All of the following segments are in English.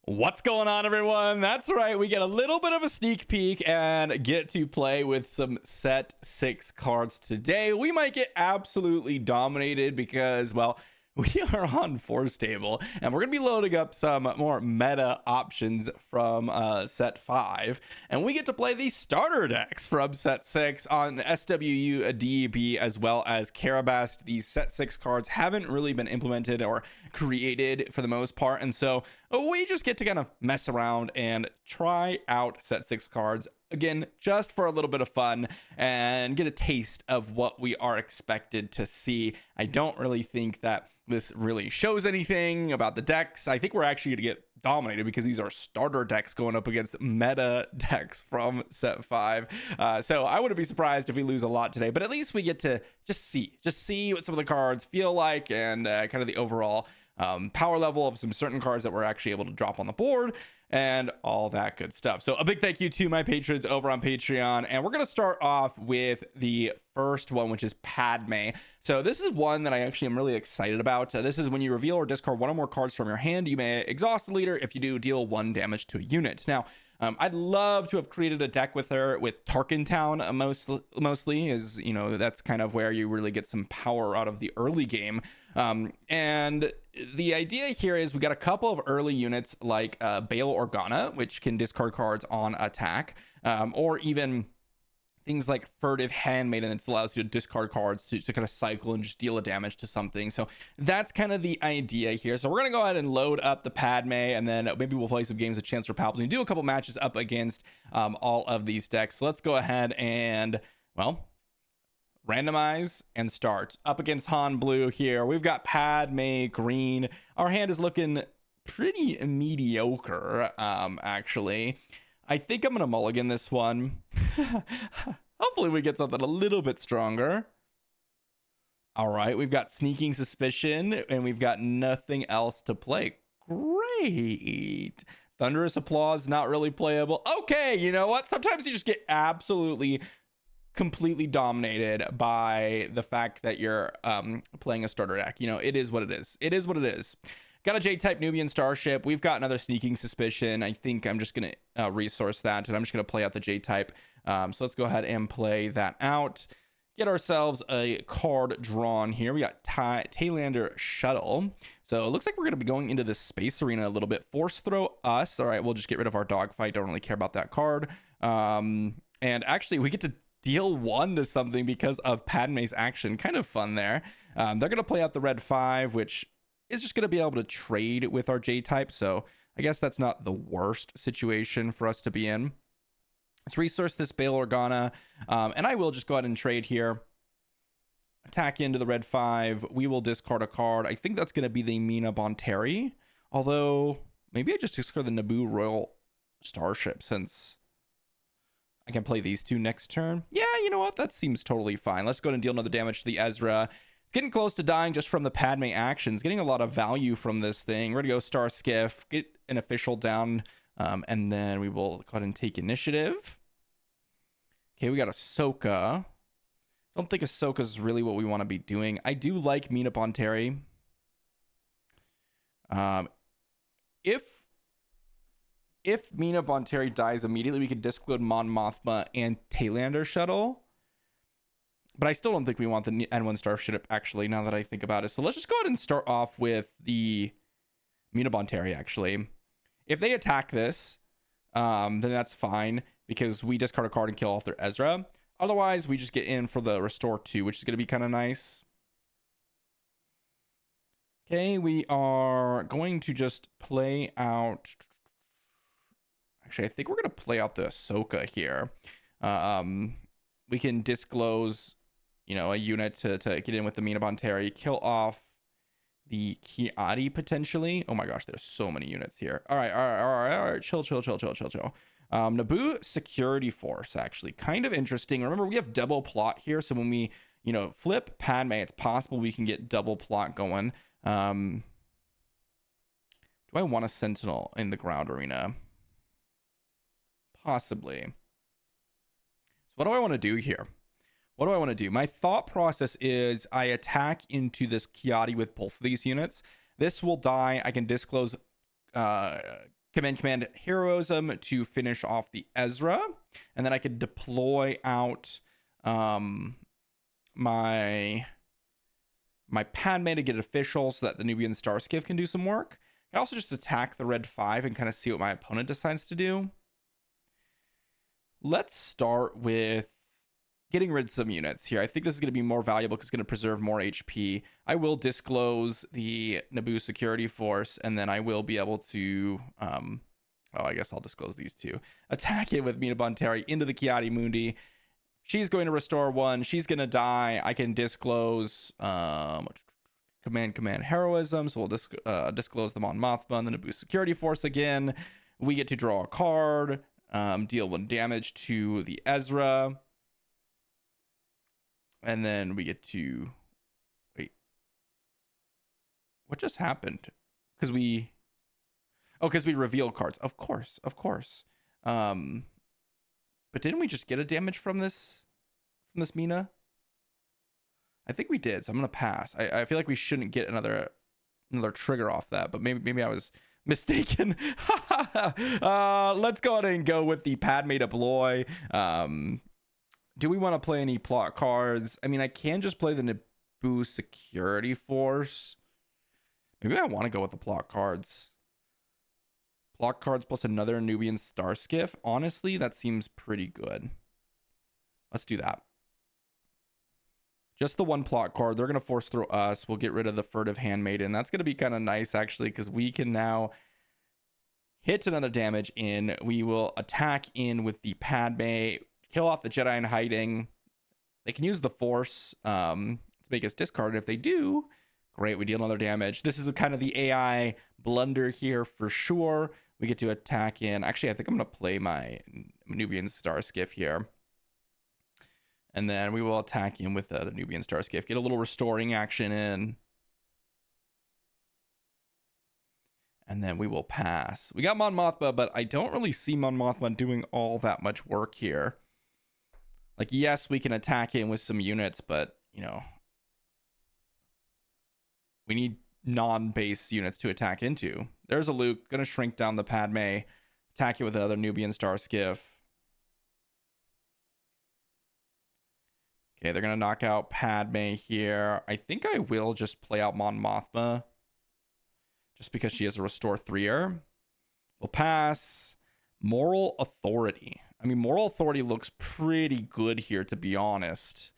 What's going on, everyone? That's right, we get a little bit of a sneak peek and get to play with some set 6 cards today. We might get absolutely dominated because, well, we are on Force Table and we're going to be loading up some more meta options from set 5, and we get to play the starter decks from set 6 on SWU, DEB, as well as Karabast. These set 6 cards haven't really been implemented or created for the most part, and so we just get to kind of mess around and try out set 6 cards again, just for a little bit of fun and get a taste of what we are expected to see. I don't really think that this really shows anything about the decks. I think we're actually going to get dominated because these are starter decks going up against meta decks from set 5. So I wouldn't be surprised if we lose a lot today, but at least we get to just see what some of the cards feel like and kind of the overall power level of some certain cards that we're actually able to drop on the board and all that good stuff. So a big thank you to my patrons over on Patreon, and we're going to start off with the first one, which is Padme. So this is one that I actually am really excited about. This is when you reveal or discard one or more cards from your hand, you may exhaust the leader. If you do, deal 1 damage to a unit. Now, I'd love to have created a deck with her with Tarkintown mostly, is, you know, that's kind of where you really get some power out of the early game. And the idea here is we got a couple of early units like Bail Organa, which can discard cards on attack, or even things like Furtive Handmaiden that allows you to discard cards to kind of cycle and just deal a damage to something. So that's kind of the idea here. So we're going to go ahead and load up the Padme, and then maybe we'll play some games with Chancellor Palpatine, do a couple matches up against all of these decks. So let's go ahead and, well, randomize and start. Up against Han Blue here, we've got Padme Green. Our hand is looking pretty mediocre, actually. I think I'm gonna mulligan this one. Hopefully we get something a little bit stronger. All right, we've got Sneaking Suspicion, and we've got nothing else to play. Great. Thunderous Applause, not really playable. Okay, you know what? Sometimes you just get absolutely completely dominated by the fact that you're playing a starter deck. You know, it is what it is. It is what it is. Got a J-type Nubian Starship. We've got another Sneaking Suspicion. I think I'm just going to resource that, and I'm just going to play out the J-type. So let's go ahead and play that out. Get ourselves a card drawn here. We got Taylander Shuttle. So it looks like we're going to be going into this space arena a little bit. Force Throw us. All right, we'll just get rid of our dogfight. Don't really care about that card. And actually, we get to deal 1 to something because of Padme's action. Kind of fun there. They're going to play out the red 5, which is just going to be able to trade with our J-type. So I guess that's not the worst situation for us to be in. Let's resource this Bail Organa. And I will just go ahead and trade here. Attack into the red 5. We will discard a card. I think that's going to be the Mina Bonteri. Although, maybe I just discard the Naboo Royal Starship since I can play these 2 next turn. Yeah, you know what? That seems totally fine. Let's go ahead and deal another damage to the Ezra. It's getting close to dying just from the Padme actions. Getting a lot of value from this thing. We're going to go Star Skiff, get an official down, and then we will go ahead and take initiative. Okay, we got Ahsoka. Don't think Ahsoka is really what we want to be doing. I do like Mina Bonteri. If Mina Bonteri dies immediately, we could discard Mon Mothma and Taylander Shuttle. But I still don't think we want the N1 Starship, actually, now that I think about it. So let's just go ahead and start off with the Mina Bonteri, actually. If they attack this, then that's fine, because we discard a card and kill off their Ezra. Otherwise, we just get in for the Restore 2, which is going to be kind of nice. Okay, we are going to just play out... Actually, I think we're going to play out the Ahsoka here. We can disclose, you know, a unit to get in with the Mina Bonteri, kill off the Kiadi potentially. Oh my gosh, there's so many units here. All right. Chill. Naboo Security Force, actually, kind of interesting. Remember, we have double plot here, so when we, you know, flip Padme, it's possible we can get double plot going. Do I want a Sentinel in the ground arena? Possibly. So what do I want to do here? What do I want to do? My thought process is I attack into this Kiadi with both of these units. This will die. I can disclose command heroism to finish off the Ezra, and then I could deploy out my Padme to get official so that the Nubian Star Skiff can do some work. I can also just attack the red 5 and kind of see what my opponent decides to do. Let's start with getting rid of some units here. I think this is going to be more valuable because it's going to preserve more HP. I will disclose the Naboo security force, and then I will be able to I guess I'll disclose these two. Attack it with Mina Bonteri into the Kiadi Mundi. She's going to restore 1. She's going to die. I can disclose command heroism. So we'll disclose the Mon Mothma and the Naboo security force again. We get to draw a card, deal 1 damage to the Ezra. And then we get to... Wait. What just happened? Because we reveal cards. Of course. But didn't we just get a damage from this Mina? I think we did, so I'm gonna pass. I feel like we shouldn't get another trigger off that, but maybe I was mistaken. Let's go ahead and go with the Padme deploy. Do we want to play any plot cards? I mean, I can just play the Naboo security force. Maybe I want to go with the plot cards. Plot cards plus another Nubian Star Skiff. Honestly, that seems pretty good. Let's do that. Just the 1 plot card. They're going to force through us. We'll get rid of the Furtive Handmaiden. That's going to be kind of nice, actually, because we can now hit another damage in. We will attack in with the Padme, kill off the Jedi in hiding. They can use the Force to make us discard. And if they do, great, we deal another damage. This is kind of the AI blunder here for sure. We get to attack in. Actually, I think I'm going to play my Nubian Star Skiff here. And then we will attack in with the Nubian Star Skiff. Get a little restoring action in. And then we will pass. We got Mon Mothma, but I don't really see Mon Mothma doing all that much work here. Like, yes, we can attack in with some units, but, you know, we need non-base units to attack into. There's a Luke. Gonna shrink down the Padme. Attack it with another Nubian Star Skiff. Okay, they're gonna knock out Padme here. I think I will just play out Mon Mothma, just because she has a restore 3-er. We'll pass. Moral Authority. I mean, Moral Authority looks pretty good here, to be honest.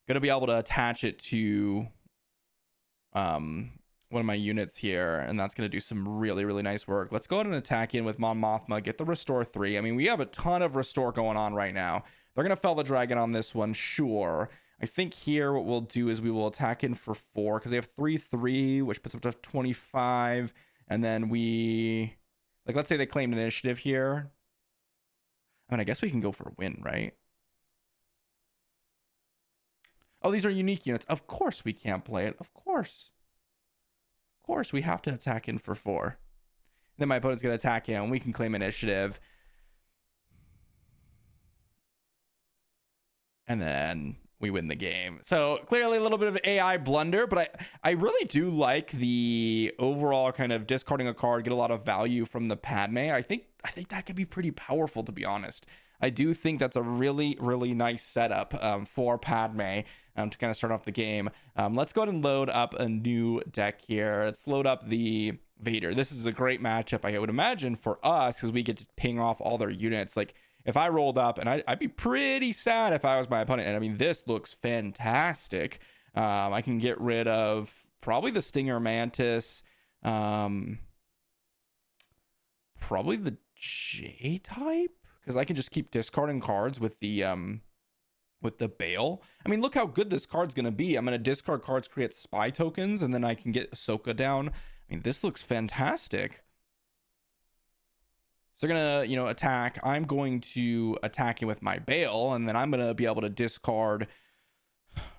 Gonna be able to attach it to one of my units here, and that's going to do some really, really nice work. Let's go ahead and attack in with Mon Mothma, get the restore 3. I mean, we have a ton of restore going on right now. They're going to fell the dragon on this one, sure. I think here what we'll do is we will attack in for 4, because they have 3/3, which puts up to 25, and then we, like, let's say they claimed initiative here. I mean, I guess we can go for a win, right? Oh, these are unique units. Of course we can't play it. Of course we have to attack in for 4. Then my opponent's going to attack in, and we can claim initiative. And then we win the game. So clearly a little bit of AI blunder, but I really do like the overall kind of discarding a card, get a lot of value from the Padme. I think that could be pretty powerful, to be honest. I do think that's a really, really nice setup for Padme to kind of start off the game. Let's go ahead and load up a new deck here. Let's load up the Vader. This is a great matchup, I would imagine, for us, because we get to ping off all their units. Like, if I rolled up, and I'd be pretty sad if I was my opponent. And I mean, this looks fantastic. I can get rid of probably the Stinger Mantis, probably the J-type, because I can just keep discarding cards with the Bail. I mean, look how good this card's gonna be. I'm gonna discard cards, create spy tokens, and then I can get Ahsoka down. I mean, this looks fantastic. So they're gonna, you know, attack. I'm going to attack it with my Bail, and then I'm gonna be able to discard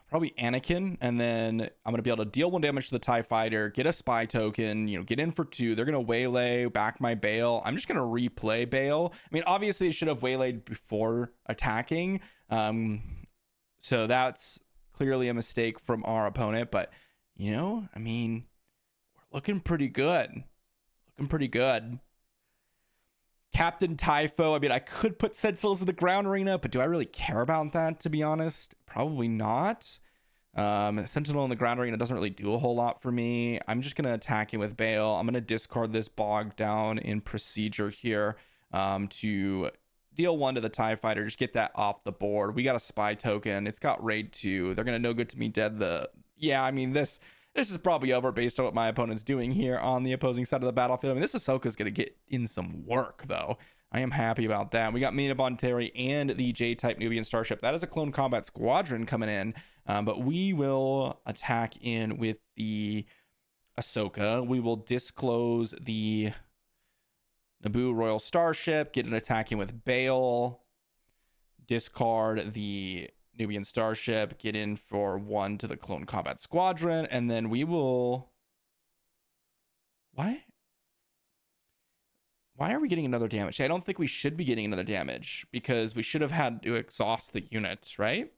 probably Anakin, and then I'm gonna be able to deal 1 damage to the TIE fighter, get a spy token, you know, get in for 2. They're gonna waylay back my Bail. I'm just gonna replay Bail. I mean, obviously, it should have waylaid before attacking. So that's clearly a mistake from our opponent, but, you know, I mean, we're looking pretty good. Captain Typho. I mean, I could put Sentinels in the ground arena, but do I really care about that, to be honest? Probably not. Sentinel in the ground arena doesn't really do a whole lot for me. I'm just going to attack him with Bale. I'm going to discard this bog down in procedure here to deal 1 to the TIE fighter. Just get that off the board. We got a spy token. It's got raid 2. They're going to no good to me dead. Yeah, I mean, this is probably over based on what my opponent's doing here on the opposing side of the battlefield. I mean, this Ahsoka's going to get in some work, though. I am happy about that. We got Mina Bonteri and the J-type Nubian starship. That is a clone combat squadron coming in, but we will attack in with the Ahsoka. We will disclose the Naboo Royal Starship, get an attack in with Bale, discard the Nubian Starship, get in for 1 to the Clone Combat Squadron, and then we will... Why are we getting another damage? I don't think we should be getting another damage, because we should have had to exhaust the units, right?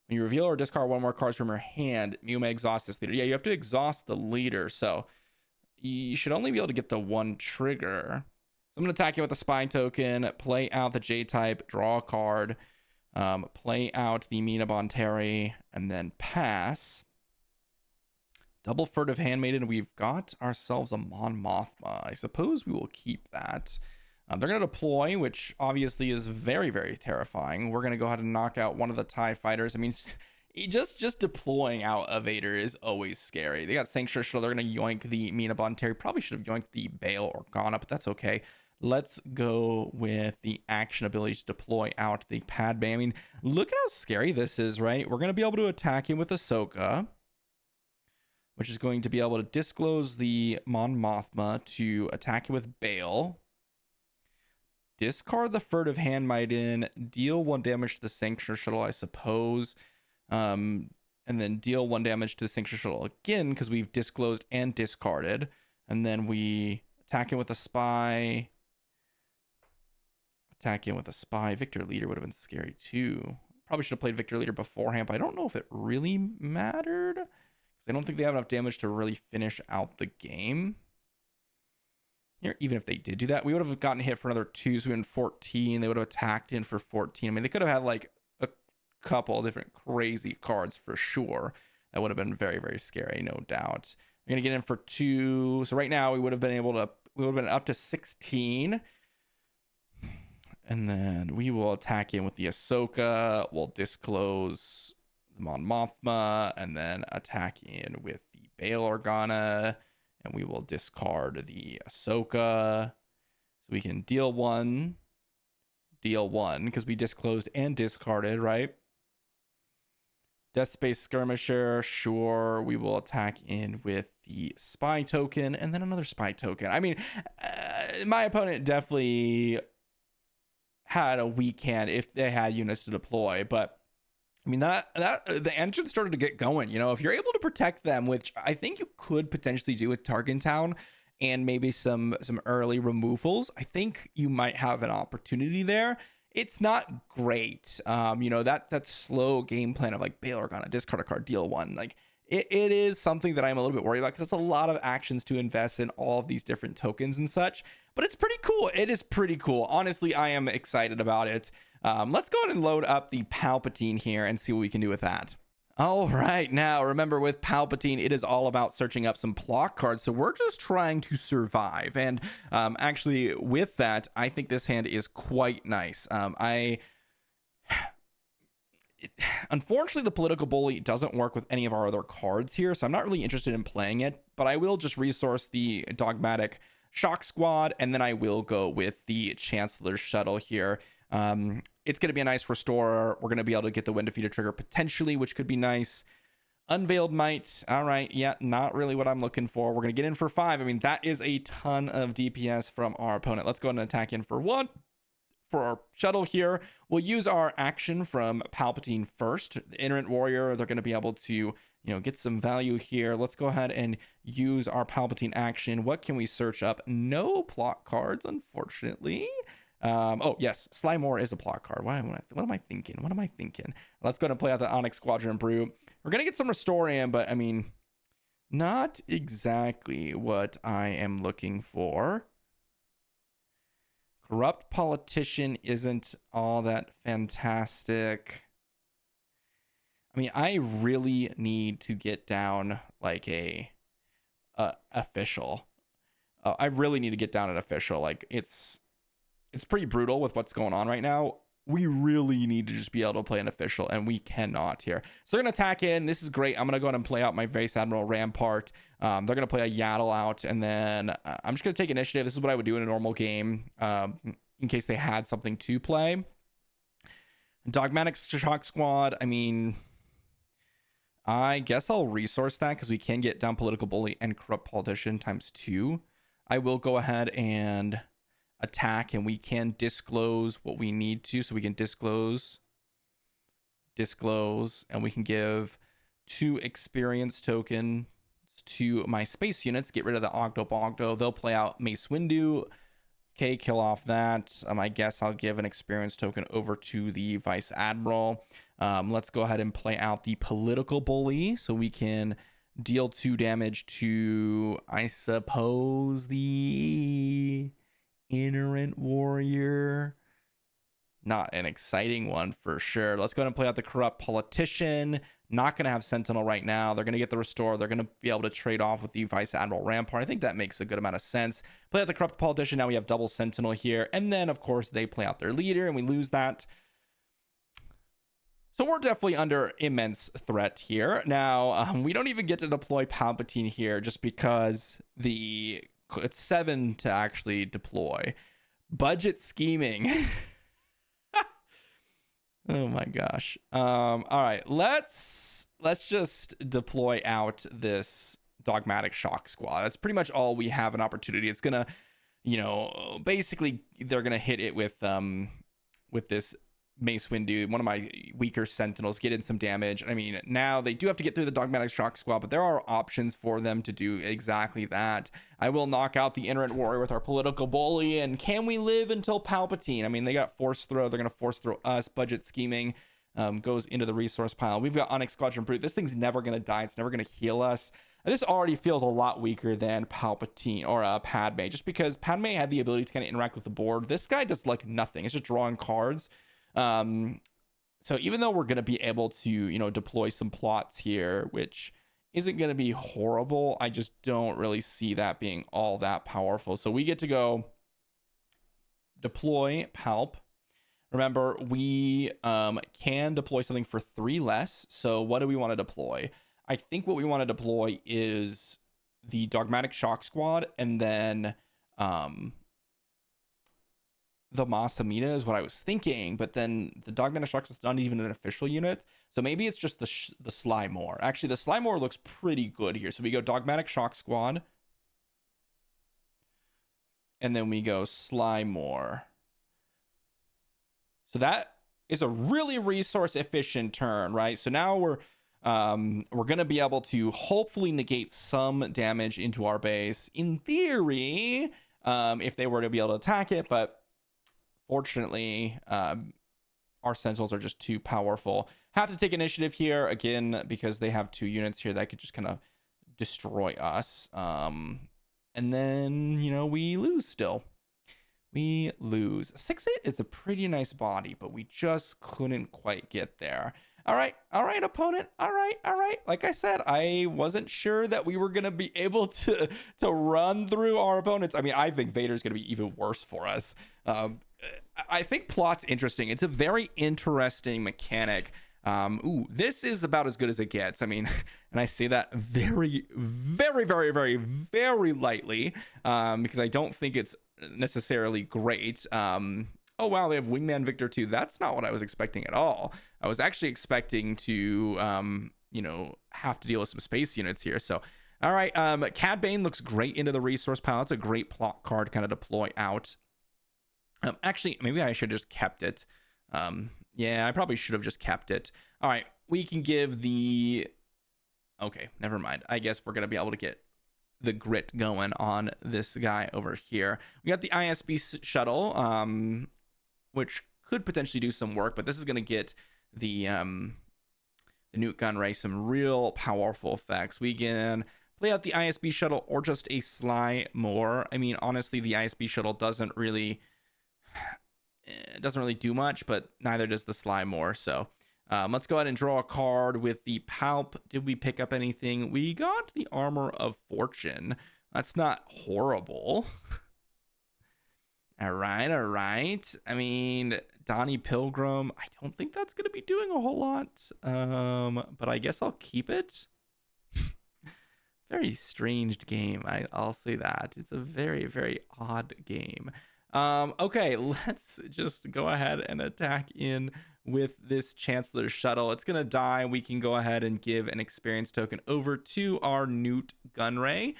When you reveal or discard 1 more cards from your hand, you may exhaust this leader. Yeah, you have to exhaust the leader, so you should only be able to get the 1 trigger. So I'm going to attack you with a spy token, play out the J-type, draw a card, play out the Mina Bonteri, and then pass. Double Furtive Handmaiden. We've got ourselves a Mon Mothma. I suppose we will keep that. They're going to deploy, which obviously is very, very terrifying. We're going to go ahead and knock out 1 of the TIE fighters. I mean, just deploying out a Vader is always scary. They got Sanctuary Shuttle. They're going to yoink the Mina Bonteri. Probably should have yoinked the Bale Organa, but that's okay. Let's go with the action abilities to deploy out the Padme. I mean, look at how scary this is, right? We're going to be able to attack him with Ahsoka, which is going to be able to disclose the Mon Mothma to attack him with Bale. Discard the Furtive Handmaiden, deal 1 damage to the Sanctuary Shuttle, I suppose. And then deal 1 damage to the Sanctuary Shuttle again, because we've disclosed and discarded. And then we attack him with a spy. Attack him with a spy. Victor Leader would have been scary too. Probably should have played Victor Leader beforehand, but I don't know if it really mattered. I don't think they have enough damage to really finish out the game. Here, even if they did do that, we would have gotten hit for another 2, so we had 14. They would have attacked in for 14. I mean, they could have had like a couple of different crazy cards for sure. That would have been very, very scary, no doubt. We're going to get in for 2. So right now we would have been up to 16. And then we will attack in with the Ahsoka. We'll disclose the Mon Mothma, and then attack in with the Bail Organa, and we will discard the Ahsoka. So we can deal 1, because we disclosed and discarded, right? Death Space Skirmisher, sure. We will attack in with the spy token, and then another spy token. I mean, my opponent definitely had a weak hand if they had units to deploy, but I mean, that the engine started to get going. You know, if you're able to protect them, which I think you could potentially do with Targentown and maybe some early removals, I think you might have an opportunity there. It's not great. You know, that slow game plan of like Bail Organa, discard a card, deal 1. Like it is something that I'm a little bit worried about, because it's a lot of actions to invest in all of these different tokens and such. But it's pretty cool. It is pretty cool. Honestly, I am excited about it. Let's go ahead and load up the Palpatine here and see what we can do with that. All right, now remember, with Palpatine, it is all about searching up some block cards, so we're just trying to survive. And actually, with that, I think this hand is quite nice. Unfortunately, the Political Bully doesn't work with any of our other cards here, so I'm not really interested in playing it, but I will just resource the Dogmatic Shock Squad, and then I will go with the Chancellor's Shuttle here. It's going to be a nice restorer. We're going to be able to get the Wind Defeater trigger potentially, which could be nice. Unveiled Might. All right. Yeah, not really what I'm looking for. We're going to get in for 5. I mean, that is a ton of DPS from our opponent. Let's go ahead and attack in for 1. For our shuttle here, we'll use our action from Palpatine first. The Iterant Warrior, they're going to be able to, you know, get some value here. Let's go ahead and use our Palpatine action. What can we search up? No plot cards, unfortunately. Oh, yes, Slymore is a plot card. What am I thinking? Let's go ahead and play out the Onyx Squadron Brew. We're going to get some Restore Am, but I mean, not exactly what I am looking for. Corrupt Politician isn't all that fantastic. I mean, I really need to get down like a official. I really need to get down an official. Like it's pretty brutal with what's going on right now. We really need to just be able to play an official, and we cannot here. So they're going to attack in. This is great. I'm going to go ahead and play out my Vice Admiral Rampart. They're going to play a Yaddle out, and then I'm just going to take initiative. This is what I would do in a normal game in case they had something to play. Dogmatic Shock Squad, I mean, I guess I'll resource that because we can get down Political Bully and Corrupt Politician ×2. I will go ahead and attack, and we can disclose what we need to. So we can disclose, and we can give 2 experience tokens to my space units. Get rid of the Ogdo. They'll play out Mace Windu. Okay, kill off that. I guess I'll give an experience token over to the Vice Admiral. Let's go ahead and play out the Political Bully so we can deal 2 damage to, I suppose, the Iterant Warrior. Not an exciting one for sure. Let's go ahead and play out the Corrupt Politician. Not going to have Sentinel right now. They're going to get the Restore. They're going to be able to trade off with the Vice Admiral Rampart. I think that makes a good amount of sense. Play out the Corrupt Politician. Now we have double Sentinel here. And then, of course, they play out their leader, and we lose that. So we're definitely under immense threat here. Now, we don't even get to deploy Palpatine here just because it's 7 to actually deploy. Budget scheming. Oh my gosh. All right, let's just deploy out this Dogmatic Shock Squad. That's pretty much all we have an opportunity. It's gonna, basically they're gonna hit it with this Mace Windu, one of my weaker Sentinels, get in some damage. I mean, now they do have to get through the Dogmatic Shock Squad, but there are options for them to do exactly that. I will knock out the Iterant Warrior with our Political Bully, and can we live until Palpatine? I mean, they got Force Throw. They're going to Force Throw us. Budget scheming goes into the resource pile. We've got Onyx Squadron Brute. This thing's never going to die. It's never going to heal us. This already feels a lot weaker than Palpatine or Padme, just because Padme had the ability to kind of interact with the board. This guy does like nothing. It's just drawing cards. So even though we're going to be able to, deploy some plots here, which isn't going to be horrible, I just don't really see that being all that powerful. So we get to go deploy Palp. Remember, we can deploy something for 3 less. So what do we want to deploy? I think what we want to deploy is the Dogmatic Shock Squad, and then the Masamita is what I was thinking, but then the Dogmatic Shock is not even an official unit, so maybe it's just the Slymore. Actually, the Slymore looks pretty good here. So we go Dogmatic Shock Squad, and then we go Slymore. So that is a really resource efficient turn, right? So now we're gonna be able to hopefully negate some damage into our base in theory, if they were to be able to attack it, but fortunately, our Sentinels are just too powerful. Have to take initiative here again because they have 2 units here that could just kind of destroy us. And then, we lose still. We lose. 6-8, it's a pretty nice body, but we just couldn't quite get there. All right, opponent. All right. Like I said, I wasn't sure that we were going to be able to run through our opponents. I mean, I think Vader's going to be even worse for us. I think plot's interesting. It's a very interesting mechanic. This is about as good as it gets. I mean, and I say that very, very, very, very, very lightly, because I don't think it's necessarily great. Oh, wow, they have Wingman Victor 2. That's not what I was expecting at all. I was actually expecting to, have to deal with some space units here. So, all right, Cad Bane looks great into the resource pile. It's a great plot card to kind of deploy out. Actually, maybe I should have just kept it. Yeah, I probably should have just kept it. All right, we can give the... Okay, never mind. I guess we're going to be able to get the grit going on this guy over here. We got the ISB shuttle, which could potentially do some work, but this is going to get the Nuke Gun Ray some real powerful effects. We can play out the ISB shuttle or just a Sly more. I mean, honestly, the ISB shuttle doesn't really... it doesn't really do much, but neither does the Sly More. So let's go ahead and draw a card with the Palp. Did we pick up anything? We got the Armor of Fortune. That's not horrible. All right. I mean, Donnie Pilgrim, I don't think that's going to be doing a whole lot. But I guess I'll keep it. Very strange game. I'll say that. It's a very, very odd game. Okay, let's just go ahead and attack in with this Chancellor Shuttle. It's going to die. We can go ahead and give an experience token over to our Newt Gunray.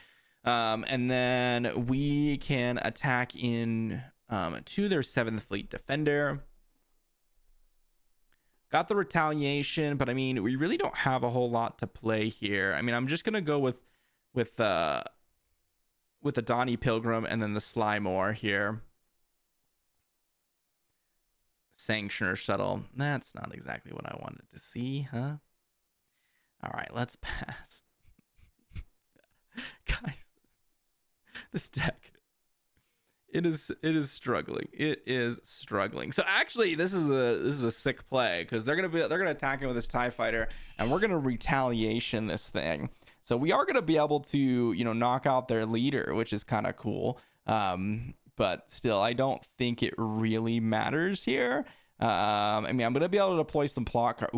And then we can attack in to their 7th Fleet Defender. Got the retaliation, but I mean, we really don't have a whole lot to play here. I mean, I'm just going to go with the Donnie Pilgrim and then the Sly More here. Sanctioner Shuttle. That's not exactly what I wanted to see, huh? All right, let's pass. Guys, this deck, it is struggling. It is struggling. So actually, this is a sick play because they're gonna attack him with this TIE fighter, and we're gonna retaliation this thing. So we are gonna be able to knock out their leader, which is kind of cool. But still, I don't think it really matters here. I mean, I'm gonna be able to deploy some plot cards.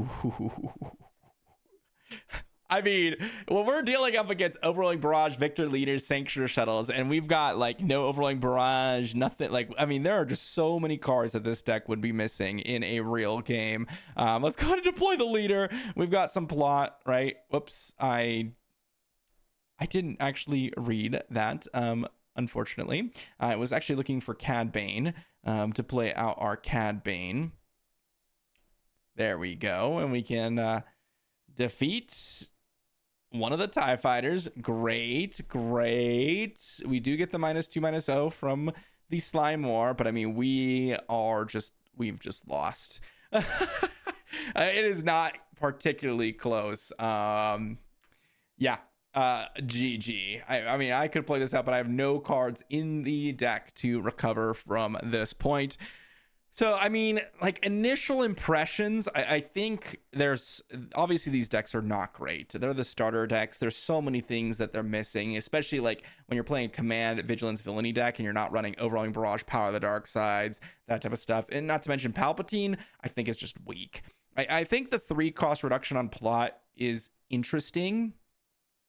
I mean, when we're dealing up against Overwhelming Barrage, Victor Leaders, Sanctuary Shuttles, and we've got like no Overwhelming Barrage, nothing. Like, I mean, there are just so many cards that this deck would be missing in a real game. Let's go ahead and deploy the leader. We've got some plot, right? Whoops, I didn't actually read that. Unfortunately, I was actually looking for Cad Bane to play out our Cad Bane. There we go, and we can defeat one of the TIE fighters. Great. We do get the -2/-0 from the Sly More, but I mean, we've just lost. It is not particularly close. Yeah. GG. I mean, I could play this out, but I have no cards in the deck to recover from this point. So, I mean, like, initial impressions, I think there's obviously these decks are not great. They're the starter decks. There's so many things that they're missing, especially like when you're playing Command, Vigilance, Villainy deck and you're not running Overwhelming Barrage, Power of the Dark Sides, that type of stuff. And not to mention Palpatine, I think is just weak. I think the 3 cost reduction on plot is interesting.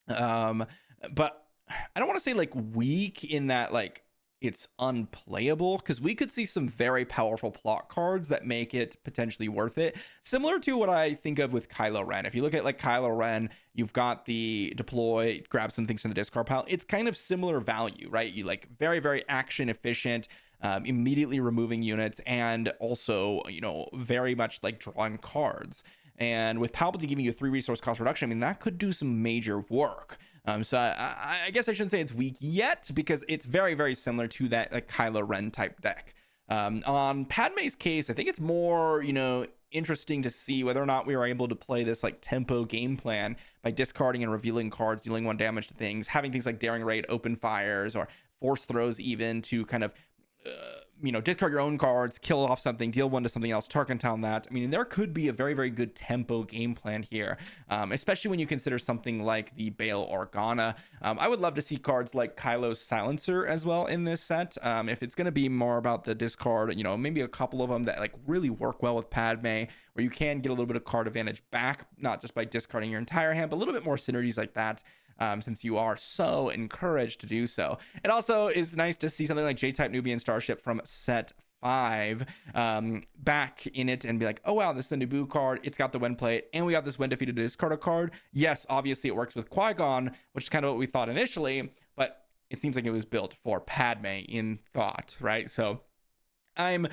But I don't want to say like weak in that like it's unplayable, because we could see some very powerful plot cards that make it potentially worth it, similar to what I think of with Kylo Ren. If you look at like Kylo Ren, you've got the deploy, grab some things from the discard pile. It's kind of similar value, right? You like very, very action efficient, immediately removing units, and also very much like drawing cards. And with Palpatine giving you a 3 resource cost reduction, I mean, that could do some major work. So I guess I shouldn't say it's weak yet, because it's very, very similar to that like Kylo Ren type deck. On Padme's case, I think it's more, interesting to see whether or not we were able to play this like tempo game plan by discarding and revealing cards, dealing 1 damage to things, having things like Daring Raid, Open Fires, or Force Throws even to kind of discard your own cards, kill off something, deal 1 to something else, Tarkentown that. I mean, there could be a very, very good tempo game plan here, especially when you consider something like the Bail Organa. I would love to see cards like Kylo's Silencer as well in this set. If it's going to be more about the discard, maybe a couple of them that like really work well with Padme, where you can get a little bit of card advantage back, not just by discarding your entire hand, but a little bit more synergies like that. Since you are so encouraged to do so. It also is nice to see something like J-Type Nubian Starship from set 5 back in it and be like, oh wow, this is a Naboo card, it's got the when play, and we got this when defeated to discard a card. Yes, obviously it works with Qui-Gon, which is kind of what we thought initially, but it seems like it was built for Padme in thought, right? So I'm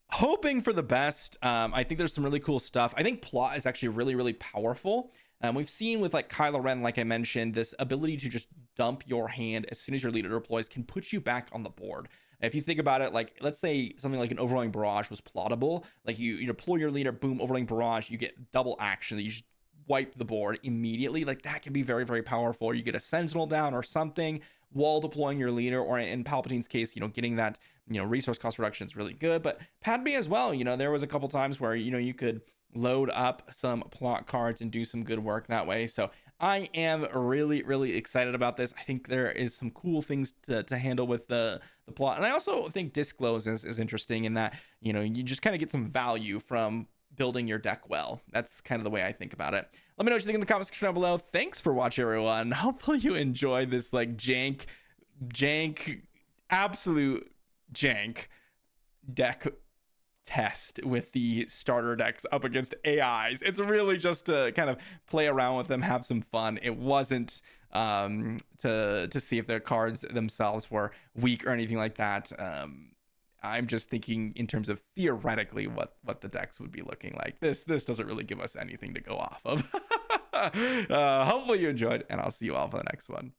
hoping for the best. I think there's some really cool stuff. I think plot is actually really, really powerful. We've seen with like Kylo Ren, like I mentioned, this ability to just dump your hand as soon as your leader deploys can put you back on the board. If you think about it, like let's say something like an Overwhelming Barrage was plottable, like you deploy your leader, boom, Overwhelming Barrage, you get double action. You just wipe the board immediately, like that can be very, very powerful. You get a sentinel down or something while deploying your leader, or in Palpatine's case, getting that, resource cost reduction is really good. But Padme as well, there was a couple times where, you could load up some plot cards and do some good work that way. So I am really, really excited about this. I think there is some cool things to handle with the plot. And I also think Disclose is interesting in that, you just kind of get some value from building your deck well. That's kind of the way I think about it. Let me know what you think in the comment section down below. Thanks for watching, everyone. Hopefully you enjoyed this like jank, absolute jank deck test with the starter decks up against AIs. It's really just to kind of play around with them, have some fun. It wasn't to see if their cards themselves were weak or anything like that. I'm just thinking in terms of theoretically what the decks would be looking like. This doesn't really give us anything to go off of. Hopefully you enjoyed, and I'll see you all for the next one.